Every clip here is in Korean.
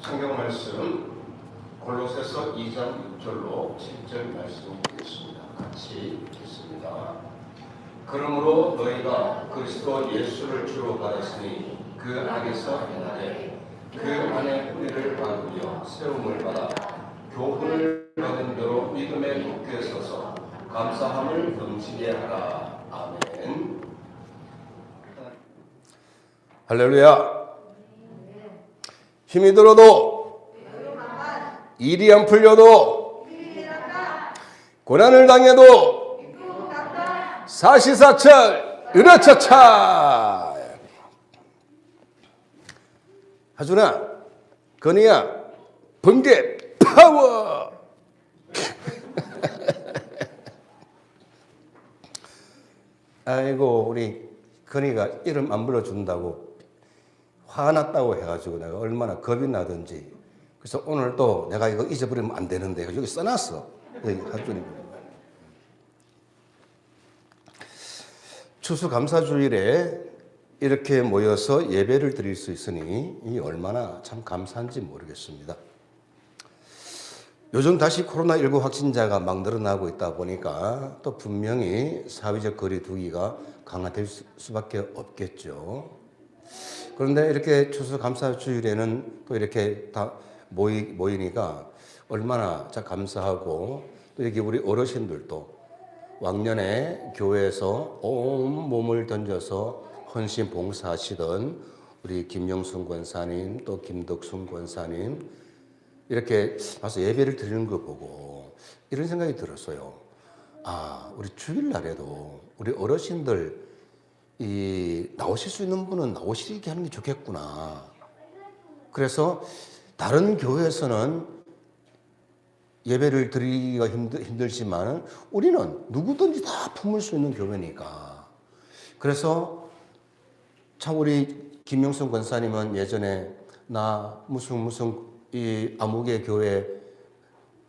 성경 말씀 골로새서 2장 6절로 7절 말씀 드리겠습니다. 같이 읽겠습니다. 그러므로 너희가 그리스도 예수를 주로 받았으니 그 안에서 행하되 그 안에 뿌리를 박으며 세움을 받아 교훈을 받은 대로 믿음에 굳게 서서 감사함을 넘치게 하라. 아멘. 할렐루야. 힘이 들어도 일이 안 풀려도 고난을 당해도 사시사철 으라차차. 하준아, 건이야, 번개 파워. 아이고, 우리 건이가 이름 안 불러준다고 화났다고 해가지고 내가 얼마나 겁이 나든지. 그래서 오늘 또 내가 이거 잊어버리면 안 되는데 여기 써놨어. 여기 하준이. 추수감사주일에 이렇게 모여서 예배를 드릴 수 있으니 이 얼마나 참 감사한지 모르겠습니다. 요즘 다시 코로나19 확진자가 막 늘어나고 있다 보니까 또 분명히 사회적 거리 두기가 강화될 수밖에 없겠죠. 그런데 이렇게 추수감사주일에는 또 이렇게 다 모이니까 얼마나 참 감사하고, 또 여기 우리 어르신들도 왕년에 교회에서 온 몸을 던져서 헌신 봉사하시던 우리 김영순 권사님, 또 김덕순 권사님 이렇게 와서 예배를 드리는 거 보고 이런 생각이 들었어요. 아, 우리 주일날에도 우리 어르신들 나오실 수 있는 분은 나오시게 하는 게 좋겠구나. 그래서 다른 교회에서는 예배를 드리기가 힘들지만 우리는 누구든지 다 품을 수 있는 교회니까. 그래서 참 우리 김영순 권사님은 예전에 나 무슨 이 아무개 교회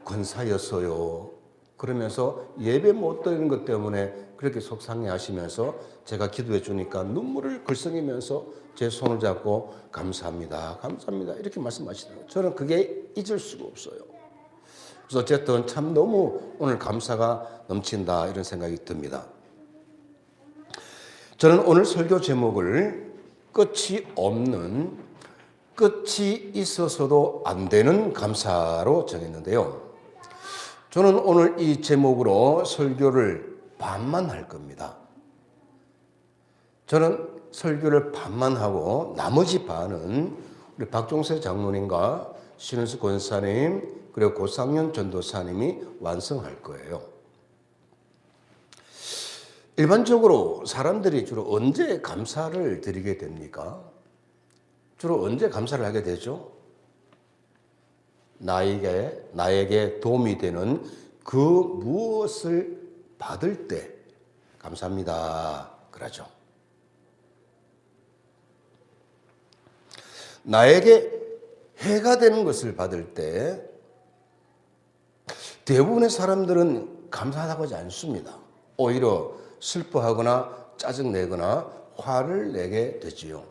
권사였어요. 그러면서 예배 못 드리는 것 때문에 그렇게 속상해 하시면서 제가 기도해 주니까 눈물을 글썽이면서 제 손을 잡고 감사합니다. 감사합니다. 이렇게 말씀하시더라고요. 저는 그게 잊을 수가 없어요. 그래서 어쨌든 참 너무 오늘 감사가 넘친다 이런 생각이 듭니다. 저는 오늘 설교 제목을 끝이 없는, 끝이 있어서도 안 되는 감사로 정했는데요. 저는 오늘 이 제목으로 설교를 반만 할 겁니다. 저는 설교를 반만 하고 나머지 반은 우리 박종세 장로님과 신은수 권사님 그리고 고상현 전도사님이 완성할 거예요. 일반적으로 사람들이 주로 언제 감사를 드리게 됩니까? 주로 언제 감사를 하게 되죠? 나에게 도움이 되는 그 무엇을 받을 때 감사합니다 그러죠. 나에게 해가 되는 것을 받을 때 대부분의 사람들은 감사하다고 하지 않습니다. 오히려 슬퍼하거나 짜증내거나 화를 내게 되지요.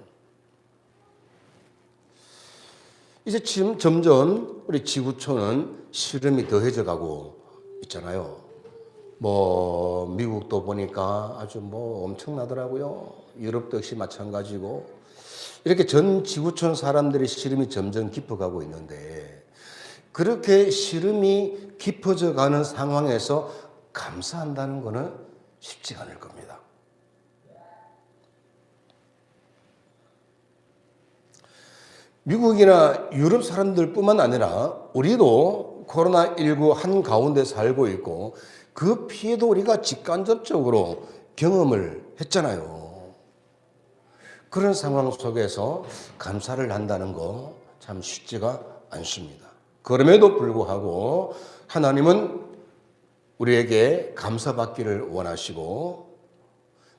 이제 지금 점점 우리 지구촌은 시름이 더해져 가고 있잖아요. 미국도 보니까 아주 엄청나더라고요. 유럽도 역시 마찬가지고. 이렇게 전 지구촌 사람들의 시름이 점점 깊어가고 있는데, 그렇게 시름이 깊어져 가는 상황에서 감사한다는 것은 쉽지가 않을 겁니다. 미국이나 유럽 사람들뿐만 아니라 우리도 코로나19 한가운데 살고 있고 그 피해도 우리가 직간접적으로 경험을 했잖아요. 그런 상황 속에서 감사를 한다는 거 참 쉽지가 않습니다. 그럼에도 불구하고 하나님은 우리에게 감사받기를 원하시고,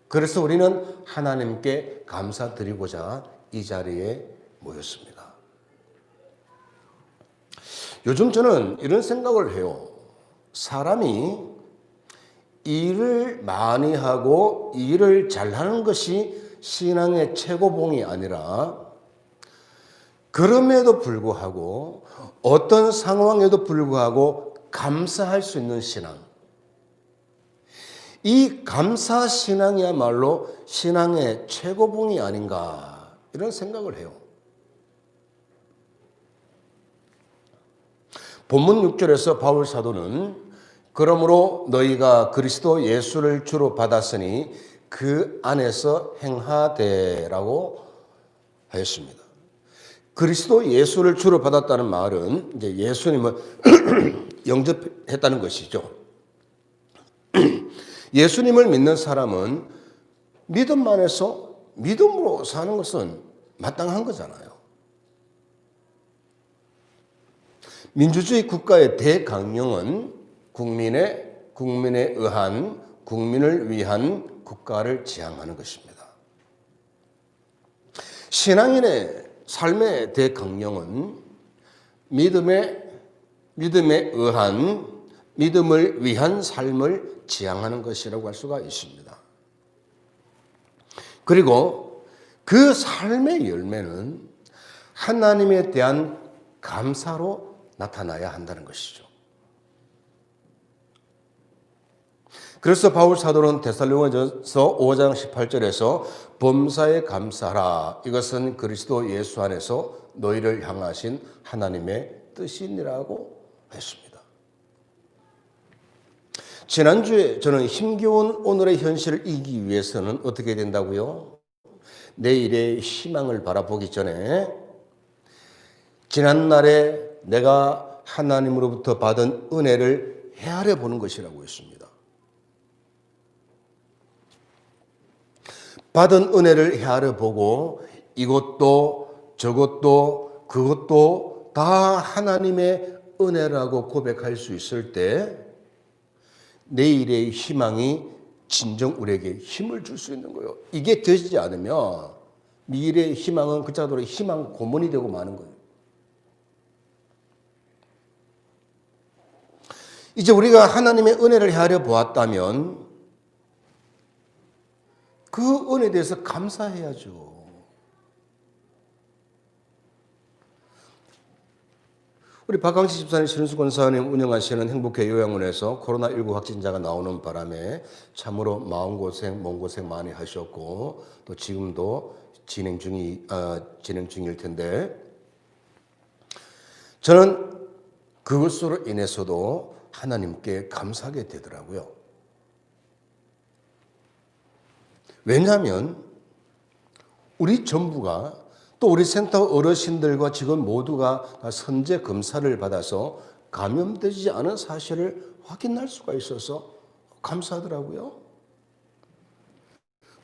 그래서 우리는 하나님께 감사드리고자 이 자리에 모였습니다. 요즘 저는 이런 생각을 해요. 사람이 일을 많이 하고 일을 잘하는 것이 신앙의 최고봉이 아니라 그럼에도 불구하고 어떤 상황에도 불구하고 감사할 수 있는 신앙. 이 감사 신앙이야말로 신앙의 최고봉이 아닌가 이런 생각을 해요. 본문 6절에서 바울 사도는 그러므로 너희가 그리스도 예수를 주로 받았으니 그 안에서 행하되라고 하였습니다. 그리스도 예수를 주로 받았다는 말은 이제 예수님을 영접했다는 것이죠. 예수님을 믿는 사람은 믿음 안에서 믿음으로 사는 것은 마땅한 거잖아요. 민주주의 국가의 대강령은 국민에 의한 국민을 위한 국가를 지향하는 것입니다. 신앙인의 삶의 대강령은 믿음에 의한 믿음을 위한 삶을 지향하는 것이라고 할 수가 있습니다. 그리고 그 삶의 열매는 하나님에 대한 감사로 나타나야 한다는 것이죠. 그래서 바울 사도는 데살로니가전서 5장 18절에서 범사에 감사하라. 이것은 그리스도 예수 안에서 너희를 향하신 하나님의 뜻이니라고 했습니다. 지난주에 저는 힘겨운 오늘의 현실을 이기기 위해서는 어떻게 된다고요? 내일의 희망을 바라보기 전에 지난날에 내가 하나님으로부터 받은 은혜를 헤아려 보는 것이라고 했습니다. 받은 은혜를 헤아려 보고 이것도 저것도 그것도 다 하나님의 은혜라고 고백할 수 있을 때 내일의 희망이 진정 우리에게 힘을 줄 수 있는 거예요. 이게 되지 않으면 미래의 희망은 그 자도로 희망 고문이 되고 마는 거예요. 이제 우리가 하나님의 은혜를 헤아려 보았다면 그 은혜에 대해서 감사해야죠. 우리 박광식 집사님, 신은수 권사님 운영하시는 행복회 요양원에서 코로나19 확진자가 나오는 바람에 참으로 마음고생, 몸고생 많이 하셨고 또 지금도 진행 중일 텐데 저는 그것으로 인해서도 하나님께 감사하게 되더라고요. 왜냐하면 우리 전부가 또 우리 센터 어르신들과 직원 모두가 선제 검사를 받아서 감염되지 않은 사실을 확인할 수가 있어서 감사하더라고요.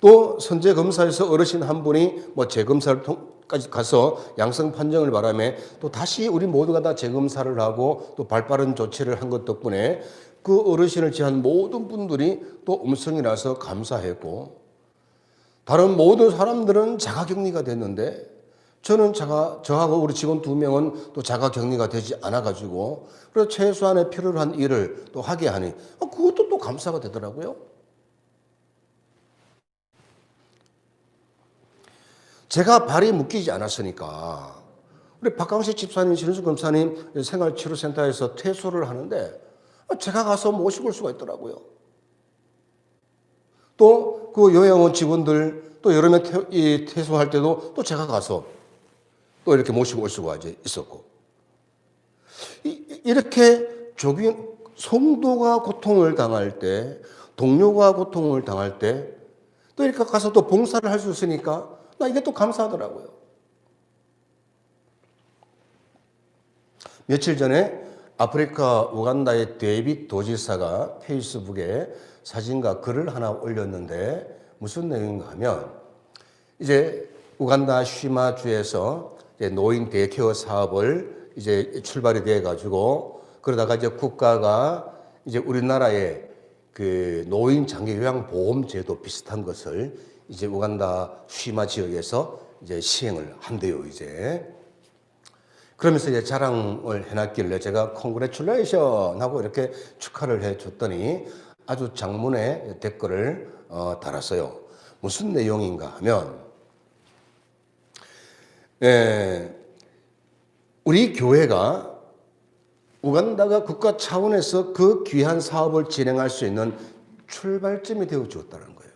또 선제 검사에서 어르신 한 분이 재검사까지 가서 양성 판정을 바람에 또 다시 우리 모두가 다 재검사를 하고 또 발빠른 조치를 한 것 덕분에 그 어르신을 제한 모든 분들이 또 음성이 나서 감사했고 다른 모든 사람들은 자가격리가 됐는데 저는 저하고 우리 직원 2명은 또 자가격리가 되지 않아가지고 그래서 최소한의 필요한 일을 또 하게 하니 그것도 또 감사가 되더라고요. 제가 발이 묶이지 않았으니까 우리 박광식 집사님, 신은수 검사님 생활치료센터에서 퇴소를 하는데 제가 가서 모시고 올 수가 있더라고요. 또 그 요양원 직원들 또 여름에 퇴소할 때도 또 제가 가서 또 이렇게 모시고 올 수가 있었고 이렇게 성도가 고통을 당할 때 동료가 고통을 당할 때 또 이렇게 가서 또 봉사를 할 수 있으니까 나 이게 또 감사하더라고요. 며칠 전에 아프리카 우간다의 데이빗 도지사가 페이스북에 사진과 글을 하나 올렸는데 무슨 내용인가 하면 이제 우간다 쉬마주에서 이제 노인 데이케어 사업을 이제 출발이 돼 가지고 그러다가 이제 국가가 이제 우리나라의 그 노인 장기 요양 보험 제도 비슷한 것을 이제 우간다 쉬마 지역에서 이제 시행을 한대요, 이제. 그러면서 이제 자랑을 해놨길래 제가 컨그레츄레이션 하고 이렇게 축하를 해줬더니 아주 장문의 댓글을 달았어요. 무슨 내용인가 하면 우리 교회가 우간다가 국가 차원에서 그 귀한 사업을 진행할 수 있는 출발점이 되어 주었다는 거예요.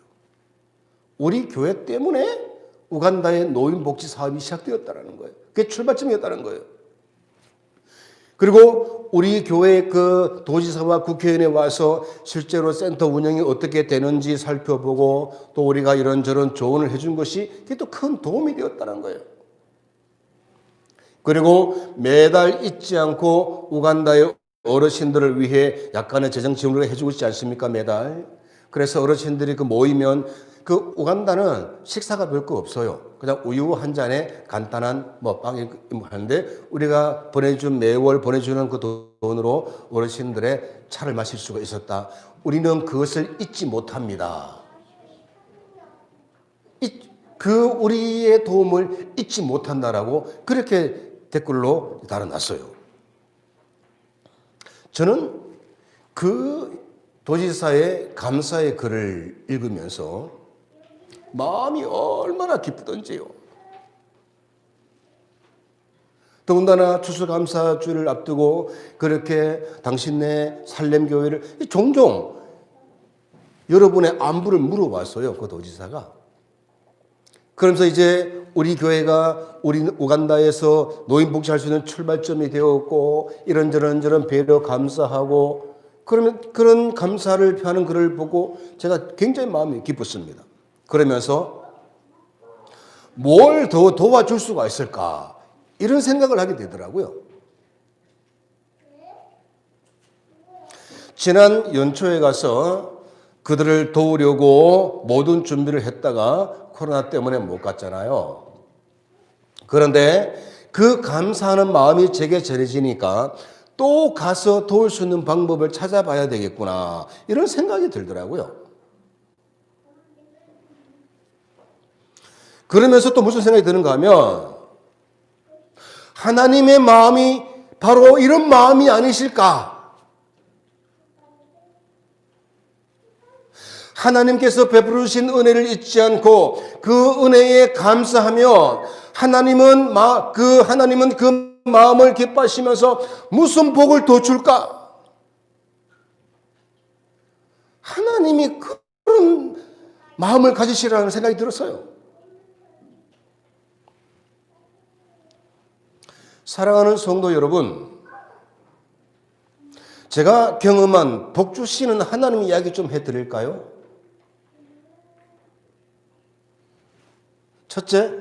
우리 교회 때문에 우간다의 노인복지 사업이 시작되었다는 거예요. 그게 출발점이었다는 거예요. 그리고 우리 교회 그 도지사와 국회의원에 와서 실제로 센터 운영이 어떻게 되는지 살펴보고 또 우리가 이런저런 조언을 해준 것이 그게 또 큰 도움이 되었다는 거예요. 그리고 매달 잊지 않고 우간다의 어르신들을 위해 약간의 재정 지원을 해주고 있지 않습니까? 매달. 그래서 어르신들이 그 모이면 그 우간다는 식사가 별거 없어요. 그냥 우유 한 잔에 간단한 뭐 빵이 하는데 우리가 매월 보내주는 그 돈으로 어르신들의 차를 마실 수가 있었다. 우리는 그것을 잊지 못합니다. 그 우리의 도움을 잊지 못한다라고 그렇게 댓글로 달아놨어요. 저는 그 도지사의 감사의 글을 읽으면서 마음이 얼마나 기쁘던지요. 더군다나 추수감사주를 앞두고 그렇게 당신네 살렘교회를 종종 여러분의 안부를 물어봤어요. 그 도지사가. 그러면서 이제 우리 교회가 우리 우간다에서 노인복지할 수 있는 출발점이 되었고 이런저런 배려 감사하고 그러면 그런 감사를 표하는 글을 보고 제가 굉장히 마음이 기뻤습니다. 그러면서 뭘 더 도와줄 수가 있을까 이런 생각을 하게 되더라고요. 지난 연초에 가서 그들을 도우려고 모든 준비를 했다가 코로나 때문에 못 갔잖아요. 그런데 그 감사하는 마음이 제게 전해지니까 또 가서 도울 수 있는 방법을 찾아봐야 되겠구나 이런 생각이 들더라고요. 그러면서 또 무슨 생각이 드는가 하면 하나님의 마음이 바로 이런 마음이 아니실까? 하나님께서 베푸르신 은혜를 잊지 않고 그 은혜에 감사하며 하나님은 그 마음을 기뻐하시면서 무슨 복을 더 줄까? 하나님이 그런 마음을 가지시라는 생각이 들었어요. 사랑하는 성도 여러분, 제가 경험한 복 주시는 하나님 이야기 좀 해드릴까요? 첫째,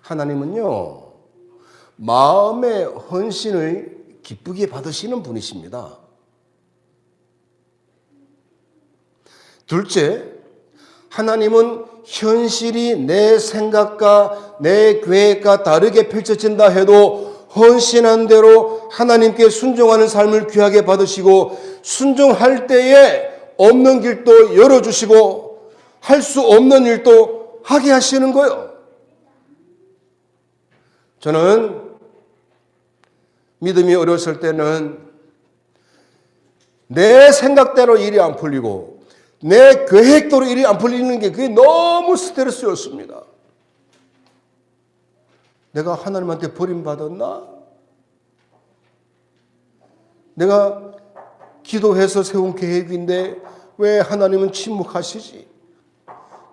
하나님은요, 마음의 헌신을 기쁘게 받으시는 분이십니다. 둘째, 하나님은 현실이 내 생각과 내 계획과 다르게 펼쳐진다 해도 헌신한 대로 하나님께 순종하는 삶을 귀하게 받으시고 순종할 때에 없는 길도 열어주시고 할 수 없는 일도 하게 하시는 거예요. 저는 믿음이 어렸을 때는 내 생각대로 일이 안 풀리고 내 계획대로 일이 안 풀리는 게 그게 너무 스트레스였습니다. 내가 하나님한테 버림받았나? 내가 기도해서 세운 계획인데 왜 하나님은 침묵하시지?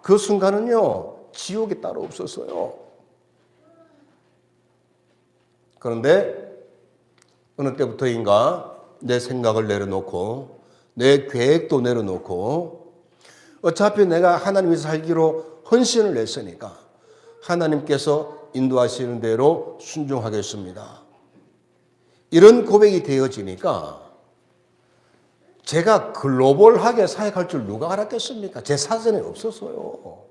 그 순간은요, 지옥이 따로 없었어요. 그런데 어느 때부터인가 내 생각을 내려놓고 내 계획도 내려놓고 어차피 내가 하나님 위해서 살기로 헌신을 했으니까 하나님께서 인도하시는 대로 순종하겠습니다. 이런 고백이 되어지니까 제가 글로벌하게 사역할 줄 누가 알았겠습니까? 제 사전에 없었어요.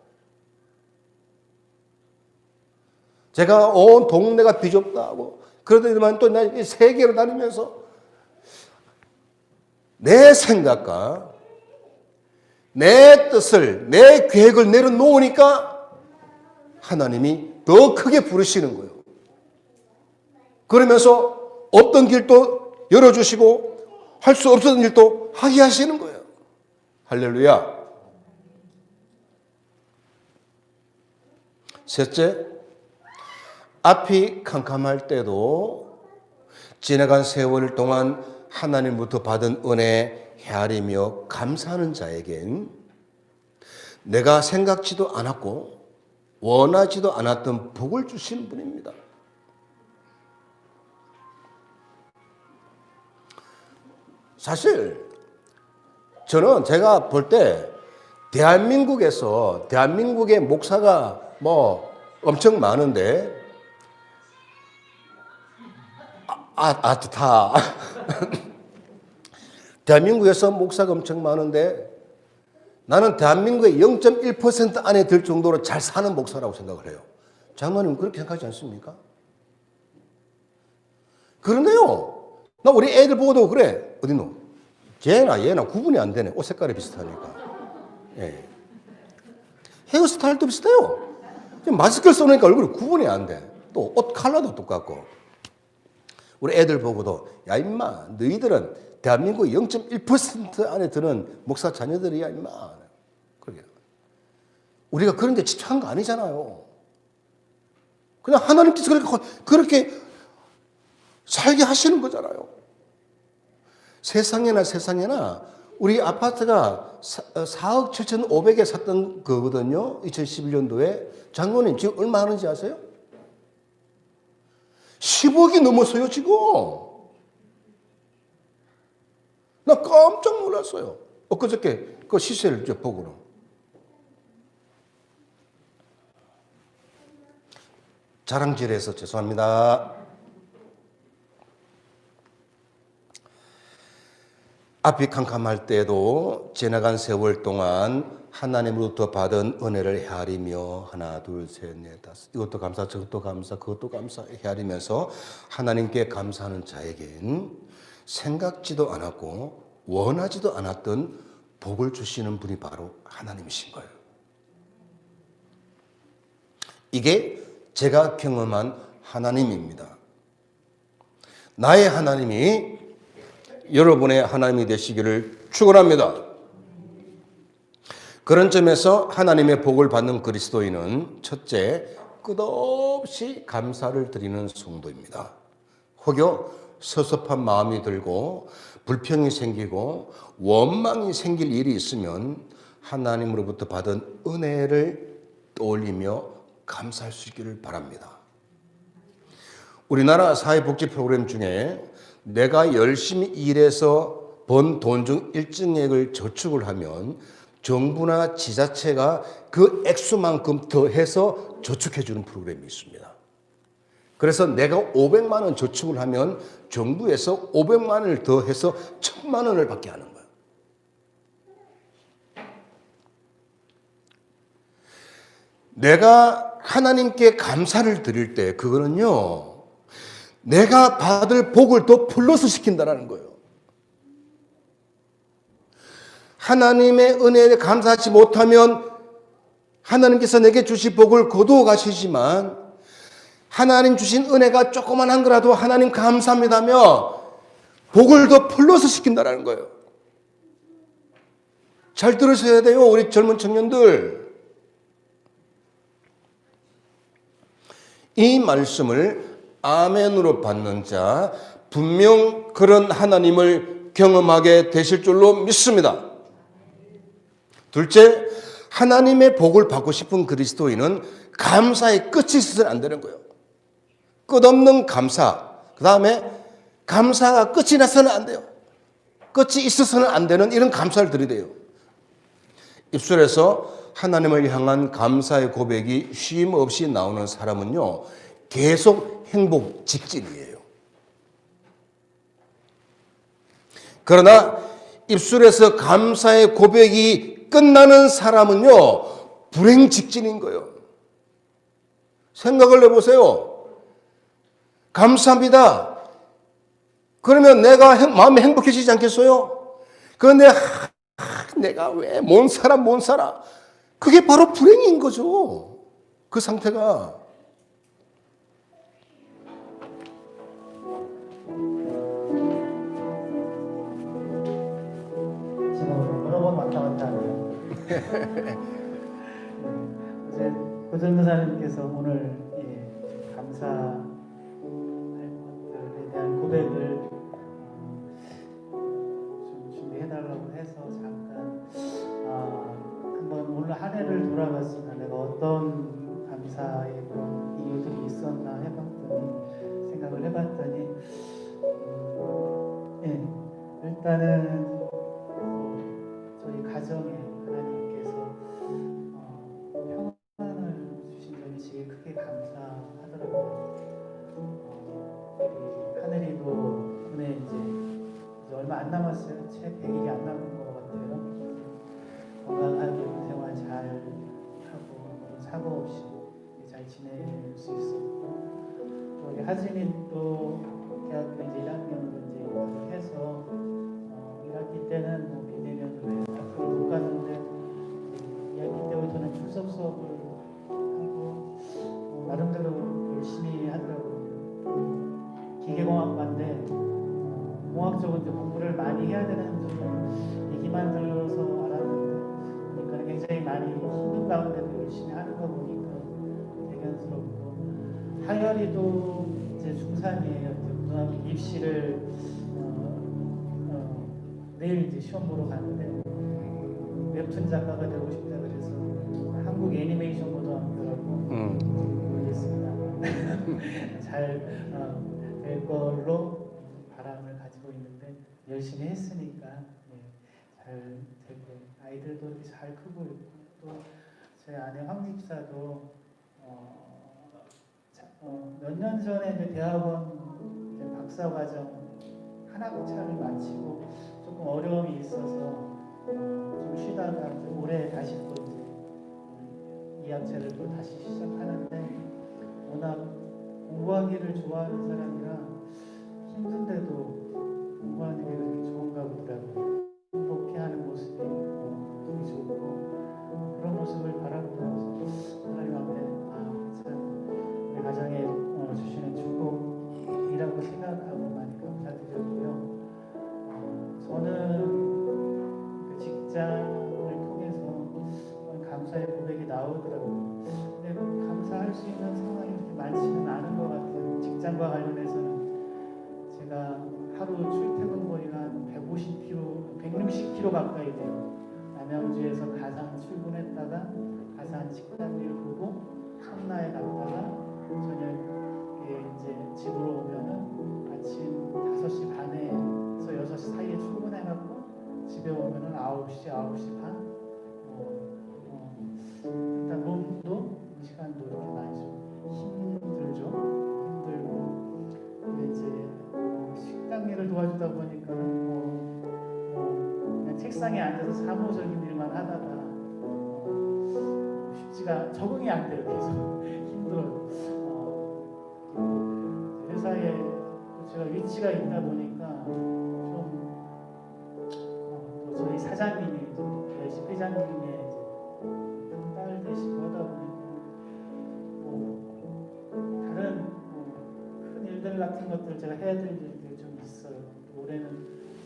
제가 온 동네가 비좁다고 그러더니만 또 세계로 다니면서 내 생각과 내 뜻을, 내 계획을 내려놓으니까 하나님이 더 크게 부르시는 거예요. 그러면서 없던 길도 열어주시고 할 수 없었던 일도 하게 하시는 거예요. 할렐루야. 셋째, 앞이 캄캄할 때도 지나간 세월 동안 하나님부터 받은 은혜 헤아리며 감사하는 자에겐 내가 생각지도 않았고 원하지도 않았던 복을 주신 분입니다. 사실 저는 제가 볼 때 대한민국의 목사가 뭐 엄청 많은데 대한민국에서 목사가 엄청 많은데 나는 대한민국의 0.1% 안에 들 정도로 잘 사는 목사라고 생각을 해요. 장로님 그렇게 생각하지 않습니까? 그런데요, 나 우리 애들 보고도 그래. 어디노? 얘나 구분이 안 되네. 옷 색깔이 비슷하니까. 예. 헤어스타일도 비슷해요. 마스크를 써놓으니까 얼굴이 구분이 안 돼. 또 옷 컬러도 똑같고. 우리 애들 보고도 야 임마 너희들은 대한민국 0.1% 안에 드는 목사 자녀들이야 임마. 그러게. 우리가 그런 데 집착한 거 아니잖아요. 그냥 하나님께서 그렇게 살게 하시는 거잖아요. 세상에나 우리 아파트가 4억 7,500에 샀던 거거든요. 2011년도에. 장로님 지금 얼마 하는지 아세요? 10억이 넘었어요 지금. 나 깜짝 놀랐어요. 엊그저께 그 시세를 보고는. 자랑질해서 죄송합니다. 앞이 캄캄할 때도 지나간 세월 동안 하나님으로부터 받은 은혜를 헤아리며 하나 둘 셋 넷 다섯 이것도 감사 저것도 감사 그것도 감사 헤아리면서 하나님께 감사하는 자에겐 생각지도 않았고 원하지도 않았던 복을 주시는 분이 바로 하나님이신 거예요. 이게 제가 경험한 하나님입니다. 나의 하나님이 여러분의 하나님이 되시기를 축원합니다. 그런 점에서 하나님의 복을 받는 그리스도인은 첫째, 끝없이 감사를 드리는 성도입니다. 혹여 섭섭한 마음이 들고 불평이 생기고 원망이 생길 일이 있으면 하나님으로부터 받은 은혜를 떠올리며 감사할 수 있기를 바랍니다. 우리나라 사회복지 프로그램 중에 내가 열심히 일해서 번 돈 중 일정액을 저축을 하면 정부나 지자체가 그 액수만큼 더해서 저축해 주는 프로그램이 있습니다. 그래서 내가 500만 원 저축을 하면 정부에서 500만 원을 더해서 1000만 원을 받게 하는 거예요. 내가 하나님께 감사를 드릴 때 그거는요, 내가 받을 복을 더 플러스 시킨다는 거예요. 하나님의 은혜에 감사하지 못하면 하나님께서 내게 주신 복을 거두어 가시지만 하나님 주신 은혜가 조그만한 거라도 하나님 감사합니다며 복을 더 플러스 시킨다는 거예요. 잘 들으셔야 돼요, 우리 젊은 청년들. 이 말씀을 아멘으로 받는 자, 분명 그런 하나님을 경험하게 되실 줄로 믿습니다. 둘째, 하나님의 복을 받고 싶은 그리스도인은 감사의 끝이 있어서는 안 되는 거예요. 끝없는 감사. 그 다음에 감사가 끝이 나서는 안 돼요. 끝이 있어서는 안 되는 이런 감사를 드려야 돼요. 입술에서 하나님을 향한 감사의 고백이 쉼 없이 나오는 사람은요, 계속 행복 직진이에요. 그러나 입술에서 감사의 고백이 끝나는 사람은요, 불행 직진인 거예요. 생각을 해보세요. 감사합니다. 그러면 내가 마음이 행복해지지 않겠어요? 그런데 내가 왜 못 살아. 그게 바로 불행인 거죠. 그 상태가. 지금 여러 번 왔다 갔다 하네요. 이제 고전도사님께서 오늘 감사 고백을 좀 준비해달라고 해서 잠깐 한번 오늘 한 해를 돌아봤으면 내가 어떤 감사의 그런 이유들이 있었나 생각을 해봤더니 일단은 저희 가정에 하나님께서 평안을 주신 점이 제일 크게 감사하더라고요. 우리 하늘이도 오늘 이제 얼마 안 남았어요. 채 100일이 안 남은 것 같아요. 건강하게 생활 잘 하고 사고 없이 잘 지낼 수 있었고, 우리 하진이 또 대학교 이제 1학년으로 이제 해서 1학기 때는 뭐 비대면으로 학교를 못 갔는데 2학기 때부터는 출석 수업을 하고 나름대로 열심히 하더라고요. 기계공학과인데 공학적으로 이제 공부를 많이 해야 되는 줄 얘기만 들어서 알았는데, 그러니까 굉장히 많이 힘든 가운데도 열심히 하는 거 보니까 대견스럽고, 하열이도 이제 중3이에요. 고등학교 입시를 내일 이제 시험 보러 가는데 웹툰 작가가 되고 싶다 그래서 한국 애니메이션 고등학교라고 모르겠습니다. 잘 될 걸로 바람을 가지고 있는데 열심히 했으니까 잘 되고, 아이들도 이렇게 잘 크고 있고, 또 제 아내 황 집사도 몇 년 전에 이제 대학원 이제 박사과정 한 학차를 마치고 조금 어려움이 있어서 좀 쉬다가 올해 다시 또 이제 2학차를 또 다시 시작하는데, 워낙 공부하기를 좋아하는 사람이라 힘든데도 공부하는 게 그렇게 좋은가 보더라고요. 행복해하는 모습이 되게 좋고, 그런 모습을 바라보면서 하나님 앞에 참 우리 가정에 주시는 축복이라고 생각하고 많이 감사드렸고요. 저는 그 직장을 통해서 감사의 고백이 나오더라고요. 근데 감사할 수 있는 상황이 그렇게 많지는 않은 것 같아요. 직장과 관련해서는 제가 하루 출퇴근 거리가 한 150km, 160km 가까이 돼요. 남양주에서 가산 출근했다가 가산 식당일 보고 성나에 갔다가 저녁에 이제 집으로 오면은 아침 5시 반에서 6시 사이에 출근해갖고 집에 오면은 9시 반. 일단 몸도 시간도 이렇게 많이 좀 힘들고, 근데 이제 식당 일을 도와주다 보니까는 그냥 책상에 앉아서 사무적인 일만 하다가 쉽지가 적응이 안 돼요. 계속 힘들어요. 회사에 제가 위치가 있다 보니까 또 저희 사장님이 이제 회장님의 딸 되시고 하다 보니까 다른 큰 일들 같은 것들 제가 해야 될 일들이 좀 있어요. 올해는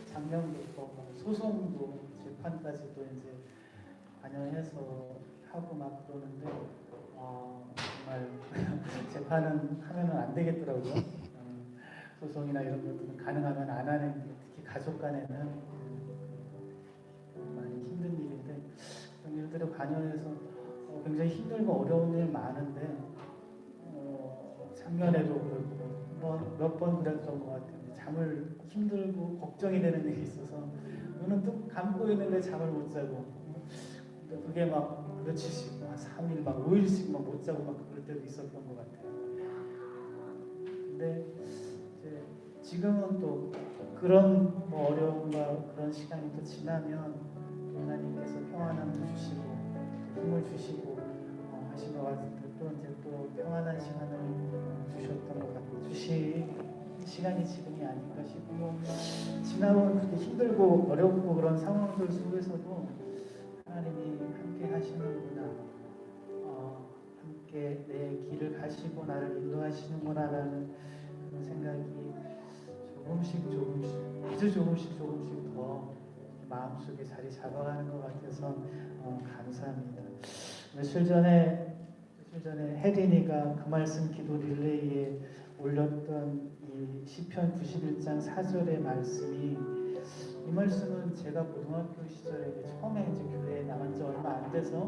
작년부터 소송도 재판까지도 이제 관여해서 하고 막 그러는데 정말 재판은 하면은 안 되겠더라고요. 소송이나 이런 것들은 가능하면 안 하는 게, 특히 가족 간에는 많이 힘든 일인데, 그런 일들에 관여해서 굉장히 힘들고 어려운 일 많은데 작년에도 그렇고 몇 번 그랬던 것 같아요. 잠을 힘들고 걱정이 되는 일이 있어서 눈은 뚝 감고 있는데 잠을 못 자고, 그게 막 며칠씩 막 3일 막 5일씩 막 못 자고 막 그럴 때도 있었던 것 같아요. 근데 이제 지금은 또 그런 어려움과 그런 시간이 또 지나면 하나님께서 평안함을 주시고 힘을 주시고 하신 것 같은데, 또 이제 또 평안한 시간을 주셨던 것 같아요. 시간이 지금이 아닌가 싶고, 지나온 그렇게 힘들고 어렵고 그런 상황들 속에서도 하나님이 함께 하시는구나, 함께 내 길을 가시고 나를 인도하시는구나라는 그런 생각이 조금씩 아주 조금씩 더 마음속에 자리 잡아가는 것 같아서 감사합니다. 며칠 전에 혜린이가 그 말씀 기도 릴레이에 올렸던 이 시편 91장 4절의 말씀이, 이 말씀은 제가 고등학교 시절에 처음에 이제 교회에 나간 지 얼마 안 돼서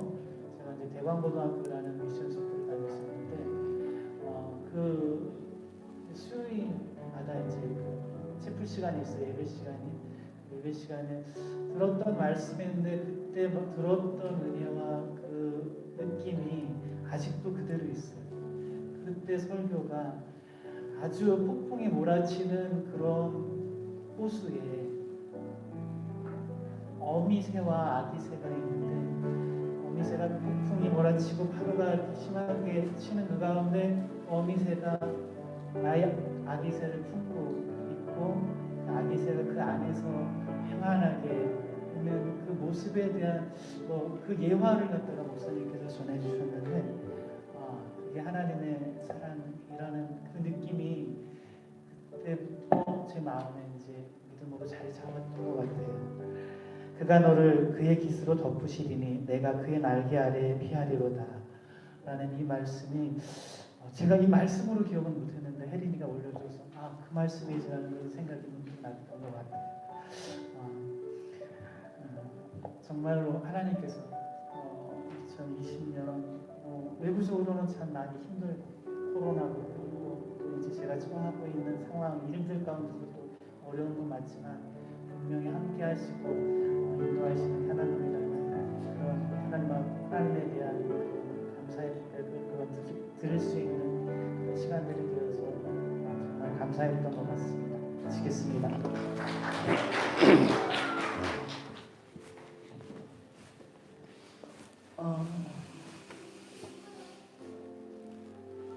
제가 이제 대광고등학교라는 미션 스쿨을 다녔었는데 그 수요일마다 이제 그 채플 시간이 있어요. 예배 시간에 들었던 말씀인데 그때 들었던 은혜와 그 느낌이 아직도 그대로 있어요. 그때 설교가 아주 폭풍이 몰아치는 그런 호수에 어미새와 아기새가 있는데, 어미새가 폭풍이 몰아치고 파도가 심하게 치는 그 가운데 어미새가 아기새를 품고 있고, 아기새가 그 안에서 평안하게 있는 그 모습에 대한 그 예화를 갖다가 목사님께서 전해주셨는데, 그게 하나님의 사랑이라는 그 느낌이 그때부터 제 마음에 이제 믿음으로 자리 잡았던 것 같아요. 그가 너를 그의 깃으로 덮으시리니 내가 그의 날개 아래에 피하리로다 라는 이 말씀이, 제가 이 말씀으로 기억은 못했는데 혜린이가 올려줘서 그 말씀이지라는 생각이 문득 났던 것 같아요. 정말로 하나님께서 2020년 외부적으로는 참 많이 힘들고 코로나도 그렇고 또 이제 제가 처하고 있는 상황, 일들 가운데서 또 어려운 건 맞지만 분명히 함께 하시고 인도하시는 하나님이라는 그런 하나님에 대한 감사의 고백을 들을 수 있는 그런 시간들이 되어서 정말 감사했던 것 같습니다. 마치겠습니다.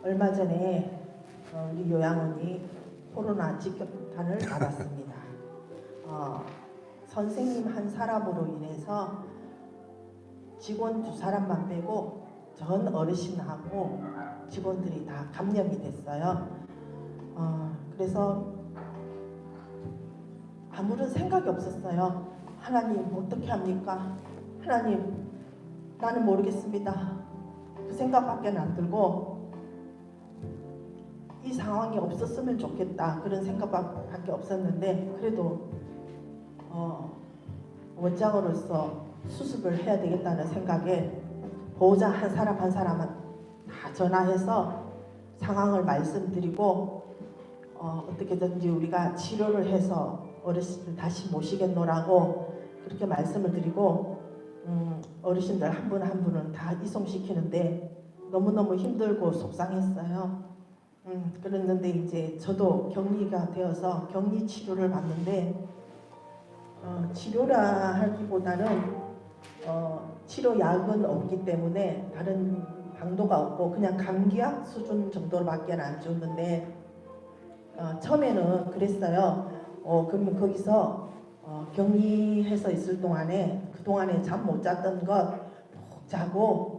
얼마 전에 우리 요양원이 코로나 직격탄을 맞았습니다. 선생님 한 사람으로 인해서 직원 2사람만 빼고 전 어르신하고 직원들이 다 감염이 됐어요. 그래서 아무런 생각이 없었어요. 하나님 어떻게 합니까? 하나님 나는 모르겠습니다. 그 생각밖에 안 들고 이 상황이 없었으면 좋겠다 그런 생각밖에 없었는데, 그래도 원장으로서 수습을 해야 되겠다는 생각에 보호자 한 사람 한 사람은 다 전화해서 상황을 말씀드리고 어떻게든지 우리가 치료를 해서 어르신들 다시 모시겠노라고 그렇게 말씀을 드리고 어르신들 한 분 한 분은 다 이송시키는데 너무너무 힘들고 속상했어요. 그랬는데 이제 저도 격리가 되어서 격리 치료를 받는데 치료라 하기보다는 치료약은 없기 때문에 다른 방도가 없고 그냥 감기약 수준 정도로밖에 안 줬는데 처음에는 그랬어요. 그러면 거기서 격리해서 있을 동안에 그동안에 잠 못 잤던 것 푹 자고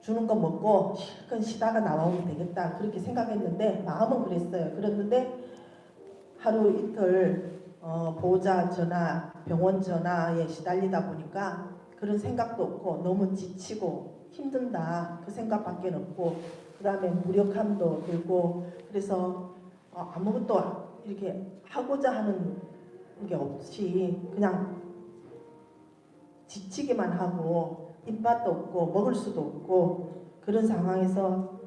주는 거 먹고 실컷 쉬다가 나오면 되겠다 그렇게 생각했는데 마음은 그랬어요. 그랬는데 하루 이틀 보호자 전화, 병원 전화에 시달리다 보니까 그런 생각도 없고 너무 지치고 힘든다 그 생각밖에 없고, 그 다음에 무력함도 들고, 그래서 아무것도 이렇게 하고자 하는 게 없이 그냥 지치기만 하고 입맛도 없고 먹을 수도 없고 그런 상황에서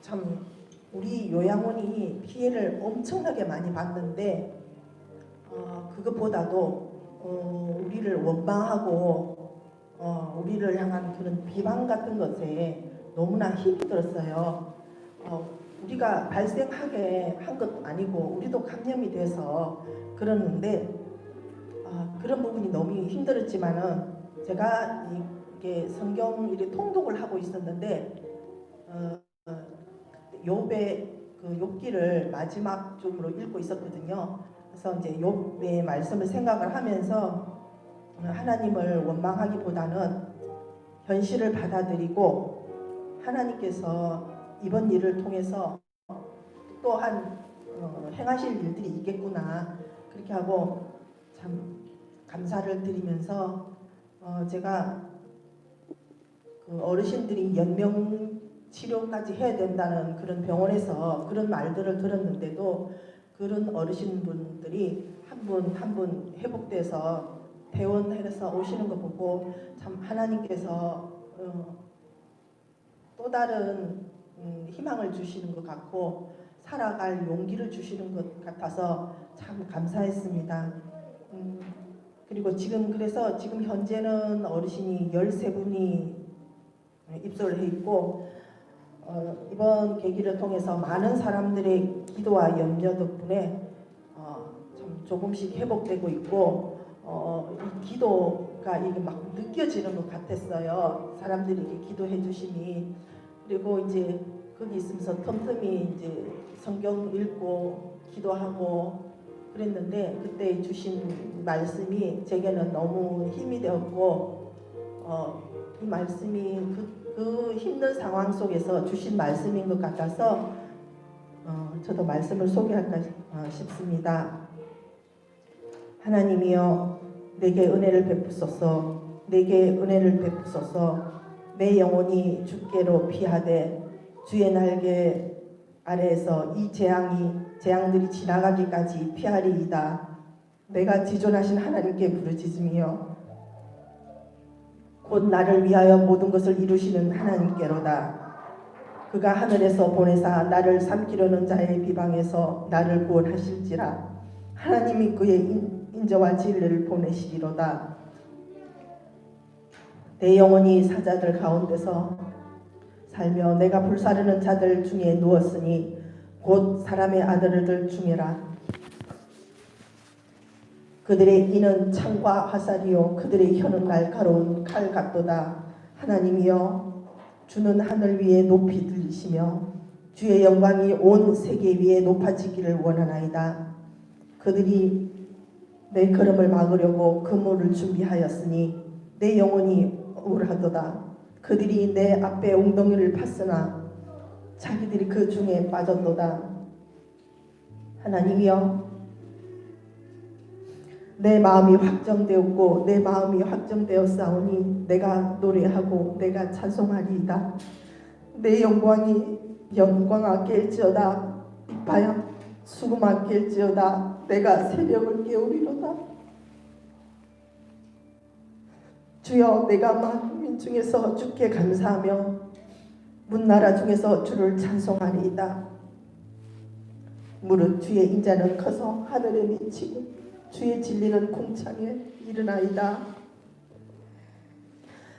참 우리 요양원이 피해를 엄청나게 많이 받는데 그것보다도 우리를 원망하고 우리를 향한 그런 비방 같은 것에 너무나 힘이 들었어요. 우리가 발생하게 한 것도 아니고 우리도 감염이 돼서 그러는데 그런 부분이 너무 힘들었지만은 제가 이게 성경 이렇게 통독을 하고 있었는데 욥의 그 욥기를 마지막 쪽으로 읽고 있었거든요. 그래서 이제 욥의 말씀을 생각을 하면서 하나님을 원망하기보다는 현실을 받아들이고 하나님께서 이번 일을 통해서 또한 행하실 일들이 있겠구나 그렇게 하고 참 감사를 드리면서 제가 그 어르신들이 연명 치료까지 해야 된다는 그런 병원에서 그런 말들을 들었는데도 그런 어르신분들이 한 분 한 분 회복돼서 퇴원해서 오시는 거 보고 참 하나님께서 또 다른 희망을 주시는 것 같고 살아갈 용기를 주시는 것 같아서 참 감사했습니다. 그리고 그래서 지금 현재는 어르신이 13분이 입소를 해 있고 이번 계기를 통해서 많은 사람들의 기도와 염려 덕분에 참 조금씩 회복되고 있고 이 기도가 이게 막 느껴지는 것 같았어요. 사람들이 이렇게 기도해 주심이. 그리고 이제 거기 있으면서 틈틈이 이제 성경 읽고 기도하고 그랬는데 그때 주신 말씀이 제게는 너무 힘이 되었고 이 말씀이 그 힘든 상황 속에서 주신 말씀인 것 같아서 저도 말씀을 소개할까 싶습니다. 하나님이여 내게 은혜를 베푸소서. 내게 은혜를 베푸소서. 내 영혼이 주께로 피하되 주의 날개 아래에서 이 재앙들이 지나가기까지 피하리이다. 내가 지존하신 하나님께 부르짖으며 곧 나를 위하여 모든 것을 이루시는 하나님께로다. 그가 하늘에서 보내사 나를 삼키려는 자의 비방에서 나를 구원하실지라. 하나님이 그의 인자와 진리를 보내시리로다. 내 영혼이 사자들 가운데서 살며 내가 불사르는 자들 중에 누웠으니 곧 사람의 아들들 중에라. 그들의 이는 창과 화살이요 그들의 혀는 날카로운 칼 같도다. 하나님이여 주는 하늘 위에 높이 들리시며 주의 영광이 온 세계 위에 높아지기를 원하나이다. 그들이 내 걸음을 막으려고 그물을 준비하였으니 내 영혼이 우울하도다. 그들이 내 앞에 웅덩이를 팠으나 자기들이 그 중에 빠졌도다. 하나님이여 내 마음이 확정되었고 내 마음이 확정되었사오니 내가 노래하고 내가 찬송하리이다. 내 영광아 깰지어다. 이파야 수금아 깰지어다. 내가 새벽을 깨우리로다. 주여 내가 만민 중에서 주께 감사하며 문나라 중에서 주를 찬송하리이다. 무릇 주의 인자는 커서 하늘에 미치고 주의 진리는 궁창에 이르나이다.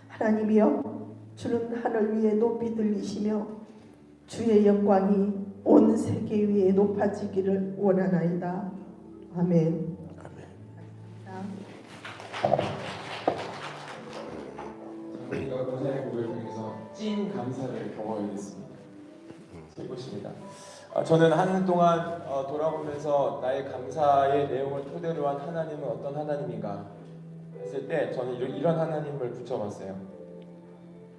하나님이여 주는 하늘 위에 높이 들리시며 주의 영광이 온 세계 위에 높아지기를 원하나이다. 아멘. 우리가 고사의 고백을 통해서 찐 감사를 경험했습니다. 최고십니다. 저는 한 해 동안 돌아보면서 나의 감사의 내용을 토대로 한 하나님은 어떤 하나님인가 했을 때 저는 이런 하나님을 붙여봤어요.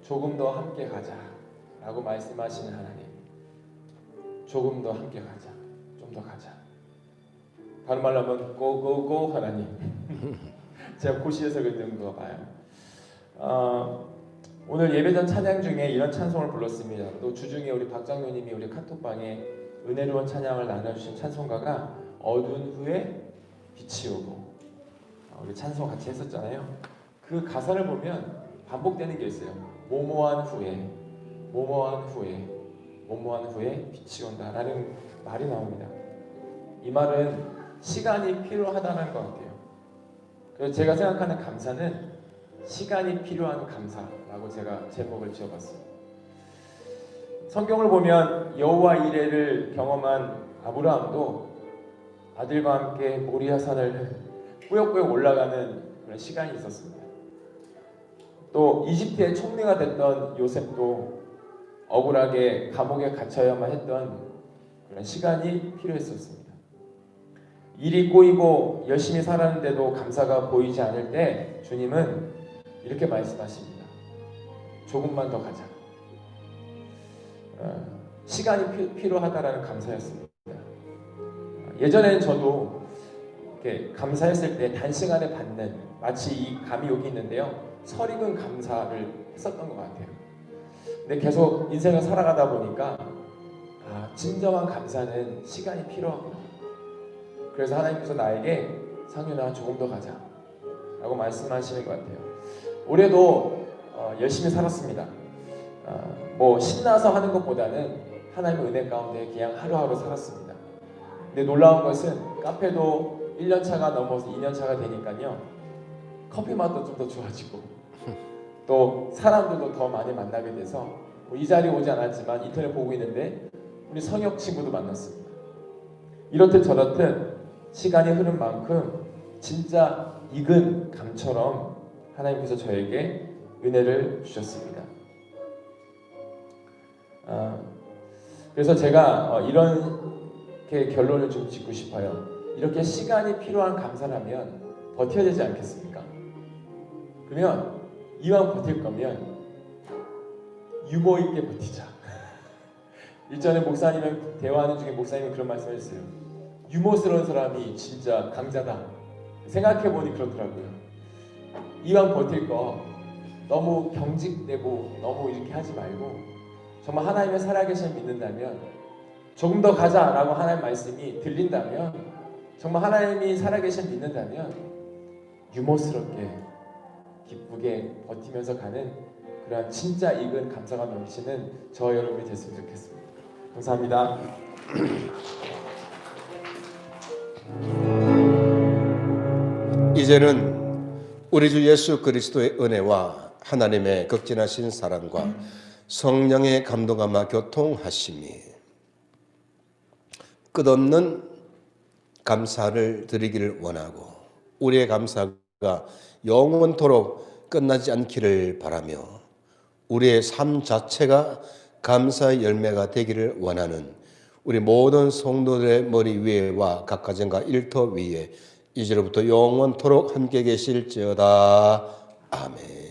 조금 더 함께 가자 라고 말씀하시는 하나님. 조금 더 함께 가자. 좀 더 가자. 다른 말로 하면 고고고 하나님. 제가 고시에서 읽는 거 봐요. 오늘 예배전 찬양 중에 이런 찬송을 불렀습니다. 또 주중에 우리 박장로님이 우리 카톡방에 은혜로운 찬양을 나눠주신 찬송가가 어두운 후에 빛이 오고 우리 찬송 같이 했었잖아요. 그 가사를 보면 반복되는 게 있어요. 모모한 후에 모모한 후에 모모한 후에 빛이 온다라는 말이 나옵니다. 이 말은 시간이 필요하다는 것 같아요. 그래서 제가 생각하는 감사는 시간이 필요한 감사라고 제가 제목을 지어봤습니다. 성경을 보면 여호와 이레를 경험한 아브라함도 아들과 함께 모리아산을 꾸역꾸역 올라가는 그런 시간이 있었습니다. 또 이집트의 총리가 됐던 요셉도 억울하게 감옥에 갇혀야만 했던 그런 시간이 필요했었습니다. 일이 꼬이고 열심히 살았는데도 감사가 보이지 않을 때 주님은 이렇게 말씀하십니다. 조금만 더 가자. 시간이 필요하다라는 감사였습니다. 예전에는 저도 이렇게 감사했을 때 단시간에 받는 마치 이 감이 여기 있는데요. 설익은 감사를 했었던 것 같아요. 근데 계속 인생을 살아가다 보니까 진정한 감사는 시간이 필요하구나. 그래서 하나님께서 나에게 상윤아 조금 더 가자 라고 말씀하시는 것 같아요. 올해도 열심히 살았습니다. 뭐 신나서 하는 것보다는 하나님의 은혜 가운데 그냥 하루하루 살았습니다. 근데 놀라운 것은 카페도 1년 차가 넘어서 2년 차가 되니까요, 커피 맛도 좀 더 좋아지고 또 사람들도 더 많이 만나게 돼서 이 자리에 오지 않았지만 인터넷 보고 있는데 우리 성역 친구도 만났습니다. 이렇듯 저렇듯 시간이 흐른 만큼 진짜 익은 감처럼 하나님께서 저에게 은혜를 주셨습니다. 그래서 제가 이렇게 결론을 좀 짓고 싶어요. 이렇게 시간이 필요한 감사라면 버텨야 되지 않겠습니까? 그러면 이왕 버틸 거면 유머 있게 버티자. 일전에 목사님이랑 대화하는 중에 목사님이 그런 말씀을 했어요. 유머스러운 사람이 진짜 강자다. 생각해보니 그렇더라고요. 이왕 버틸 거 너무 경직되고 너무 이렇게 하지 말고 정말 하나님의 살아계심을 믿는다면, 조금 더 가자라고 하나님 말씀이 들린다면, 정말 하나님이 살아계심을 믿는다면 유머스럽게 기쁘게 버티면서 가는 그런 진짜 익은 감사가 넘치는 저 여러분이 됐으면 좋겠습니다. 감사합니다. 이제는 우리 주 예수 그리스도의 은혜와 하나님의 극진하신 사랑과 성령의 감동하마 교통하심이 끝없는 감사를 드리기를 원하고, 우리의 감사가 영원토록 끝나지 않기를 바라며, 우리의 삶 자체가 감사의 열매가 되기를 원하는 우리 모든 성도들의 머리 위에와 각 가정과 일터 위에 이제로부터 영원토록 함께 계실지어다. 아멘.